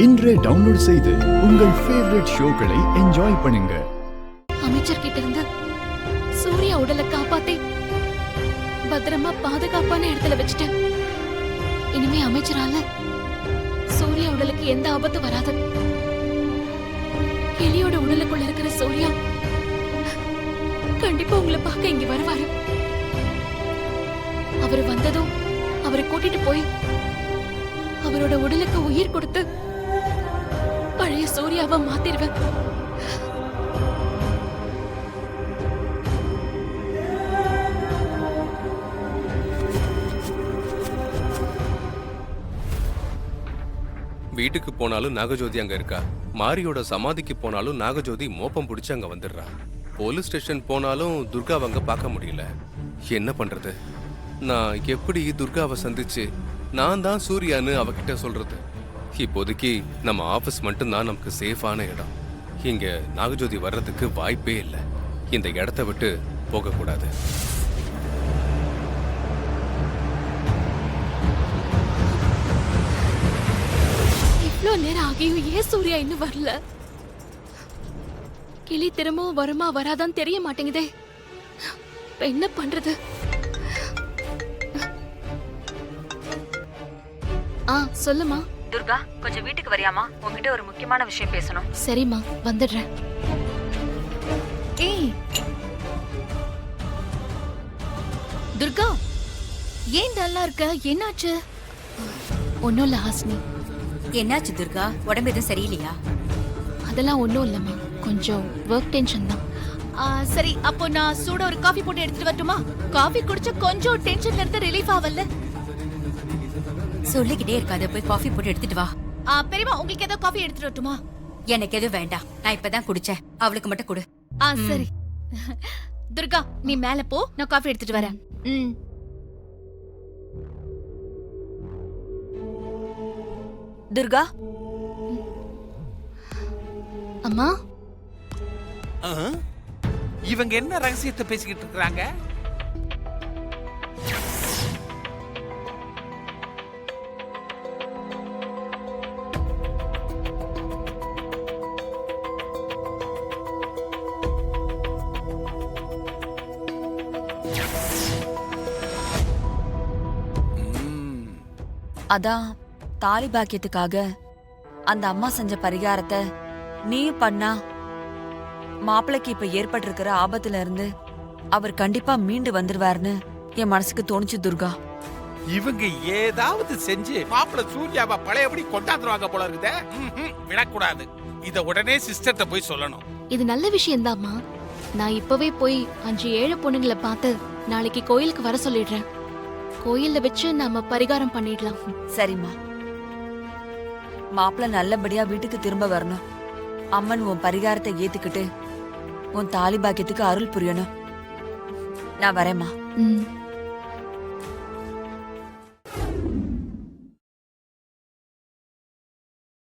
இன்றே டவுன்லோட் செய்து உங்கள் ஃபேவரட் ஷோக்களை என்ஜாய் பண்ணுங்க. அமைச்சர் கிட்ட இருந்து சூர்யா உடலை காப்பாத்தி பத்திரமா பாதுகாப்பான இடத்துல வச்சுட்டேன். இனிமே அமைச்சரால சூர்யா உடலுக்கு எந்த ஆபத்தும் வராது. எலியோட உடலுக்குள்ள இருக்கிற சூர்யா கண்டிப்பா உங்களை பார்க்க இங்க வருவாரு. அவரு வந்ததும் அவரை கூட்டிட்டு போய் அவரோட உடலுக்கு உயிர் கொடுத்து பழைய சூர்யாவை மாத்திருவேன். வீட்டுக்கு போனாலும் நாகஜோதி அங்க இருக்கா. மாரியோட சமாதிக்கு போனாலும் நாகஜோதி மோப்பம் பிடிச்சு அங்க வந்துடுறா. போலீஸ் ஸ்டேஷன் போனாலும் துர்காவை அங்க பார்க்க முடியல. என்ன பண்றது? நான் எப்படி துர்காவை சந்திச்சு நான் தான் சூர்யான்னு அவகிட்ட சொல்றது? இப்போதைக்கு நம்ம ஆபீஸ் மட்டும்தான் நமக்கு சேஃபான இடம். இங்க நாகஜோதி வர்றதுக்கு வாய்ப்பே இல்லை. இந்த இடத்த விட்டு போகக்கூடாது. இவ்வளவு நேரம் ஆகியும் ஏன் சூர்யா இன்னும் வரல? கிளி திரும்பவும் வருமா வராதான் தெரிய மாட்டேங்குதே. என்ன பண்றது? சொல்லுமா. துர்கா, கொஞ்சம் வீட்டுக்கு வரியாமா? உங்ககிட்ட ஒரு முக்கியமான விஷயம் பேசணும். சரிம்மா, வந்துடுறேன். ஏய் துர்கா, ஏன் நல்லா இருக்க? என்னாச்சு? ஒன்னும் இல்ல ஹாசினி. என்னாச்சு துர்கா? உடம்பு எதுவும் சரியில்லையா? அதெல்லாம் ஒன்னும் இல்லம்மா, கொஞ்சம் ஒர்க் டென்ஷன் தான். சரி, அப்போ நான் சூட ஒரு காஃபி போட்டு எடுத்துட்டு வரட்டுமா? காஃபி குடிச்சா கொஞ்சம் டென்ஷன்ல இருந்து ரிலீஃப் ஆவல்ல? சொல்லிக்கிட்டே இருக்காத, போய் காஃபி போட்டு எடுத்துட்டு வா. பெரியமா, உங்களுக்கு ஏதோ காஃபி எடுத்துட்டு வரட்டுமா? எனக்கு எதுவும் வேண்டாம், நான் இப்பதான் குடிச்சேன். அவளுக்கு மட்டும் கொடு. சரி. துர்கா, நீ மேல போ, நான் காஃபி எடுத்துட்டு வரேன். துர்கா, அம்மா, இவங்க என்ன ரகசியத்தை பேசிக்கிட்டு இருக்காங்க? அதான் தாலி பாக்கியத்துக்காக அந்த அம்மா செஞ்ச பரிகாரத்தை நீயும் பண்ணா மாப்பிளைக்கு இப்ப ஏற்பட்டிருக்கிற ஆபத்துல இருந்து அவர் கண்டிப்பா மீண்டு வந்துருவாருன்னு என் மனசுக்கு தோணுச்சு துர்கா. இவங்க ஏதாவது செஞ்சு மாப்பிள்ள சூர்யாவை பழையபடி கொண்டாந்துருவாங்க போல இருக்குதே. விடக்கூடாது. இத உடனே சிஸ்டர்ட்ட போய் சொல்லணும். இது நல்ல விஷயம் தான்மா. நான் இப்பவே போய் 5 ஏழை பொண்ணுங்களை பார்த்து நாளைக்கு கோயிலுக்கு வர சொல்லிடுறேன். கோயில்ல வச்சு நாம பரிகாரம் பண்ணிடலாம். சரிம்மா, மாப்பிள்ள நல்லபடியா வீட்டுக்கு திரும்ப வரணும். அம்மன் உன் பரிகாரத்தை ஏத்துக்கிட்டு உன் தாலி பாக்கியத்துக்கு அருள் புரியணும். நான் வரேம்மா.